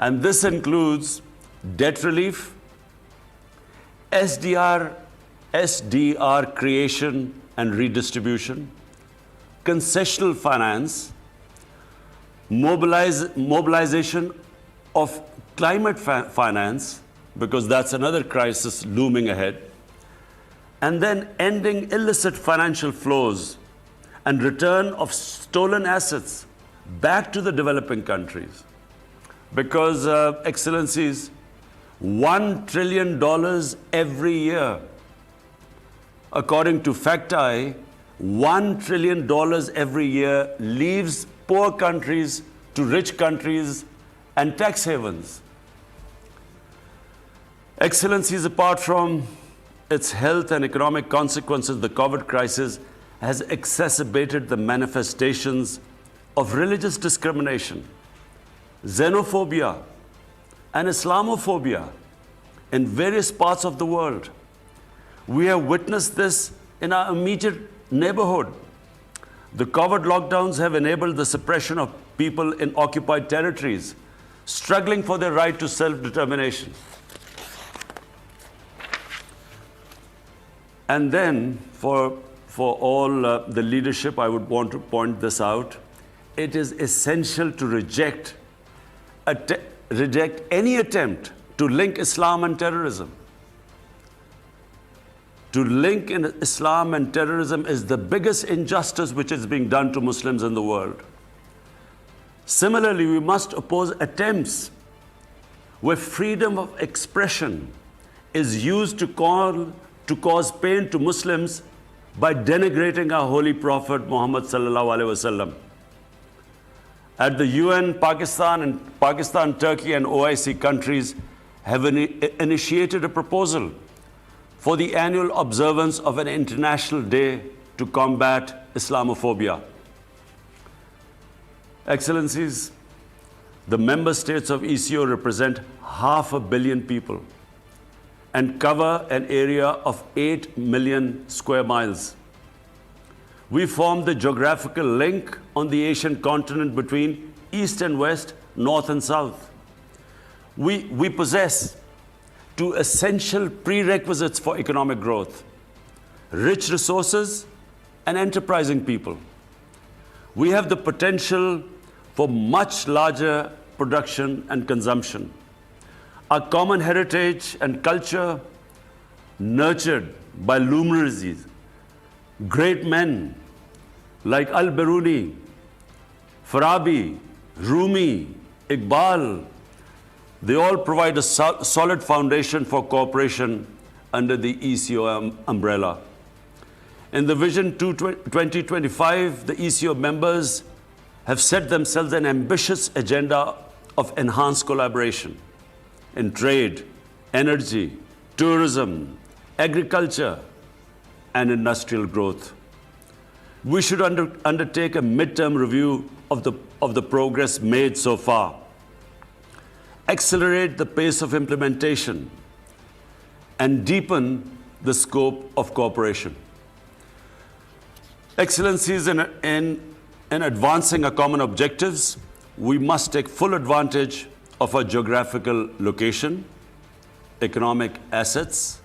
And this includes debt relief, SDR creation and redistribution, concessional finance, mobilization of climate finance, because that's another crisis looming ahead, and then ending illicit financial flows and return of stolen assets back to the developing countries. Because, Excellencies, $1 trillion every year, according to FactEye, $1 trillion every year leaves poor countries to rich countries and tax havens. Excellencies, apart from its health and economic consequences, the COVID crisis has exacerbated the manifestations of religious discrimination, xenophobia, and Islamophobia in various parts of the world. We have witnessed this in our immediate neighborhood. The COVID lockdowns have enabled the suppression of people in occupied territories, struggling for their right to self-determination. And then, for all the leadership, I would want to point this out. It is essential to reject any attempt to link Islam and terrorism. To link in Islam and terrorism is the biggest injustice which is being done to Muslims in the world. Similarly, we must oppose attempts where freedom of expression is used to cause pain to Muslims by denigrating our holy Prophet Muhammad sallallahu alaihi wasallam. At the UN, Pakistan, Turkey, and OIC countries have initiated a proposal for the annual observance of an international day to combat Islamophobia. Excellencies, the member states of ECO represent 500 million people and cover an area of 8 million square miles. We form the geographical link on the Asian continent between East and West, North and South. We possess two essential prerequisites for economic growth: rich resources and enterprising people. We have the potential for much larger production and consumption. Our common heritage and culture, nurtured by luminaries, great men like Al-Biruni, Farabi, Rumi, Iqbal, they all provide a solid foundation for cooperation under the ECO umbrella. In the Vision 2025, the ECO members have set themselves an ambitious agenda of enhanced collaboration in trade, energy, tourism, agriculture, and industrial growth. We should undertake a midterm review of the progress made so far, accelerate the pace of implementation, and deepen the scope of cooperation. Excellencies, in advancing our common objectives, we must take full advantage of our geographical location, economic assets,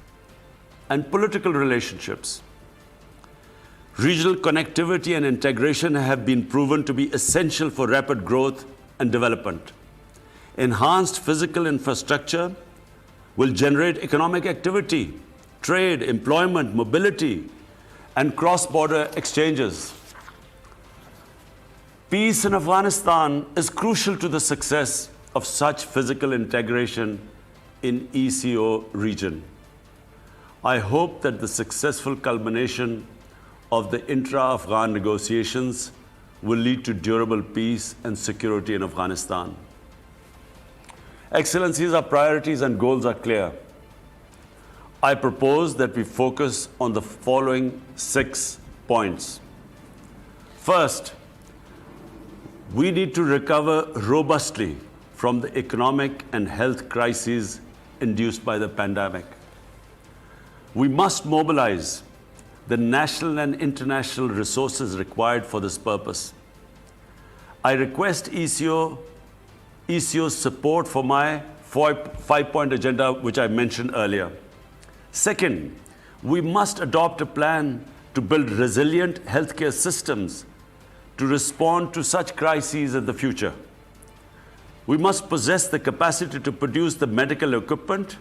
and political relationships. Regional connectivity and integration have been proven to be essential for rapid growth and development. Enhanced physical infrastructure will generate economic activity, trade, employment, mobility, and cross-border exchanges. Peace in Afghanistan is crucial to the success of such physical integration in ECO region. I hope that the successful culmination of the intra-Afghan negotiations will lead to durable peace and security in Afghanistan. Excellencies, our priorities and goals are clear. I propose that we focus on the following 6 points. First, we need to recover robustly from the economic and health crises induced by the pandemic. We must mobilize the national and international resources required for this purpose. I request ECO ECO's support for my five-point agenda, which I mentioned earlier. Second, we must adopt a plan to build resilient healthcare systems to respond to such crises in the future. We must possess the capacity to produce the medical equipment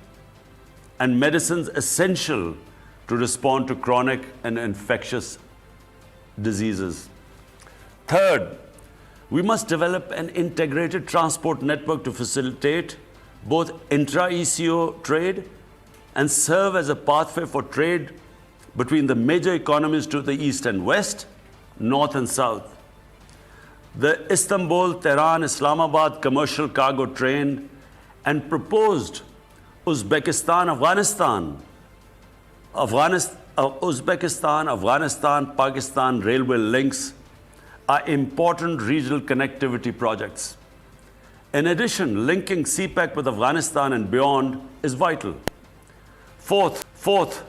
and medicines essential to respond to chronic and infectious diseases. Third, we must develop an integrated transport network to facilitate both intra-ECO trade and serve as a pathway for trade between the major economies to the east and west, north and south. The Istanbul-Tehran-Islamabad commercial cargo train and proposed Uzbekistan-Afghanistan railway links are important regional connectivity projects. In addition, linking CPEC with Afghanistan and beyond is vital. Fourth,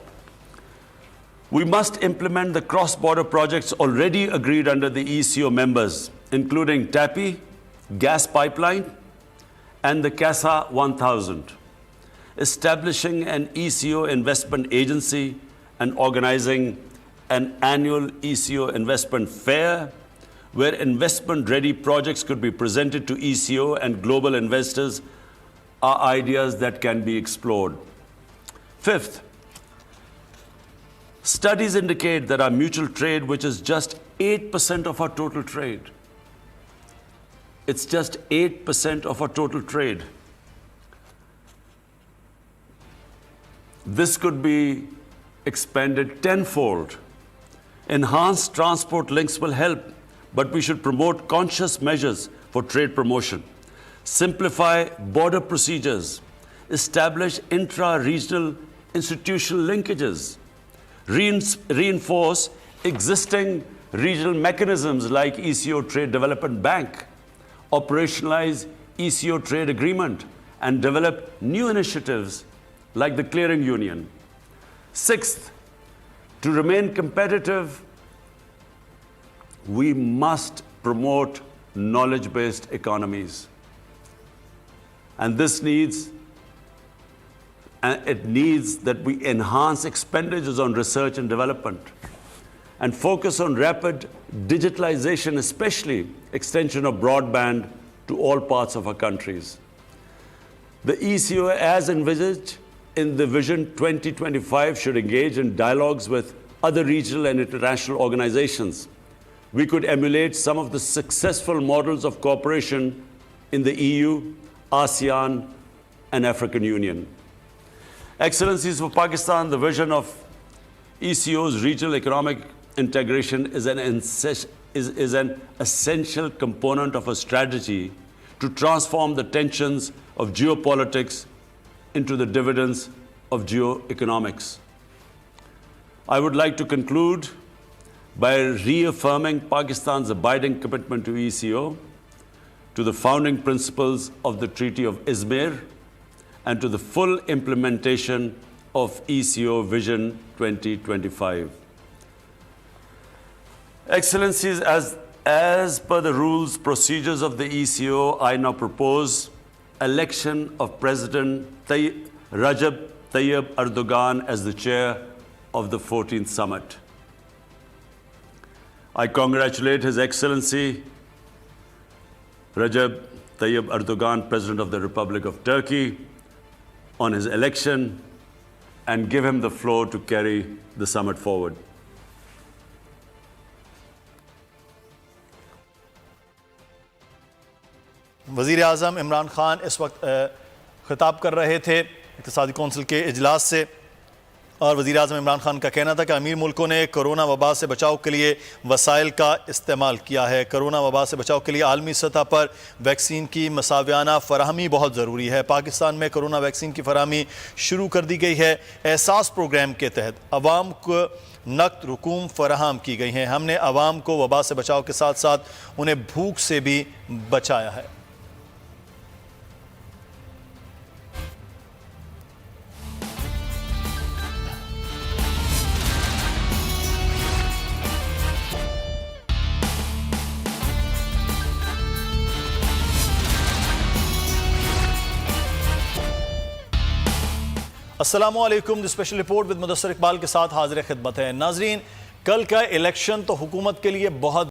we must implement the cross-border projects already agreed under the ECO members, including TAPI, gas pipeline, and the CASA 1000, establishing an ECO investment agency and organizing an annual ECO investment fair where investment-ready projects could be presented to ECO and global investors are ideas that can be explored. Fifth, studies indicate that our mutual trade, which is just 8% of our total trade, it's just 8% of our total trade. This could be expanded tenfold. Enhanced transport links will help, but we should promote conscious measures for trade promotion, simplify border procedures, establish intra-regional institutional linkages, reinforce existing regional mechanisms like ECO Trade Development Bank, operationalize ECO Trade Agreement, and develop new initiatives like the Clearing Union. Sixth, to remain competitive, we must promote knowledge-based economies. And this needs that we enhance expenditures on research and development and focus on rapid digitalization, especially extension of broadband to all parts of our countries. The ECO, as envisaged in the Vision 2025, should engage in dialogues with other regional and international organizations. We could emulate some of the successful models of cooperation in the EU, ASEAN, and African Union. Excellencies, for Pakistan, the vision of ECO's regional economic integration is an essential component of a strategy to transform the tensions of geopolitics into the dividends of geoeconomics. I would like to conclude by reaffirming Pakistan's abiding commitment to ECO, to the founding principles of the Treaty of Izmir, and to the full implementation of ECO Vision 2025. Excellencies, as per the rules, procedures of the ECO, I now propose election of President Recep Tayyip Erdogan as the chair of the 14th summit. I congratulate His Excellency Recep Tayyip Erdogan, President of the Republic of Turkey, on his election and give him the floor to carry the summit forward. वज़ीर आज़म इमरान खान इस वक्त ख़िताब कर रहे थे इक़्तिसादी council के इजलास से, और वज़ीर आज़म इमरान खान का कहना था कि अमीर मुल्कों ने कोरोना वबा से बचाव के लिए वसाइल का इस्तेमाल किया है। कोरोना वबा से बचाव के लिए आलमी सतह पर वैक्सीन की मसावियाना फ़राहमी बहुत ज़रूरी है। पाकिस्तान में कोरोना वैक्सीन की फ़राहमी शुरू कर दी गई है। एहसास प्रोग्राम के तहत अवाम को नक़द रकूम फ़राहम की गई हैं। हमने अवाम को वबा से बचाव के साथ साथ उन्हें भूख से भी बचाया है। अस्सलामुअलैकुम। The special report with Mudassar Iqbal के साथ हाजिर खिदमत है। नाजरीन, कल का इलेक्शन तो हुकूमत के लिए बहुत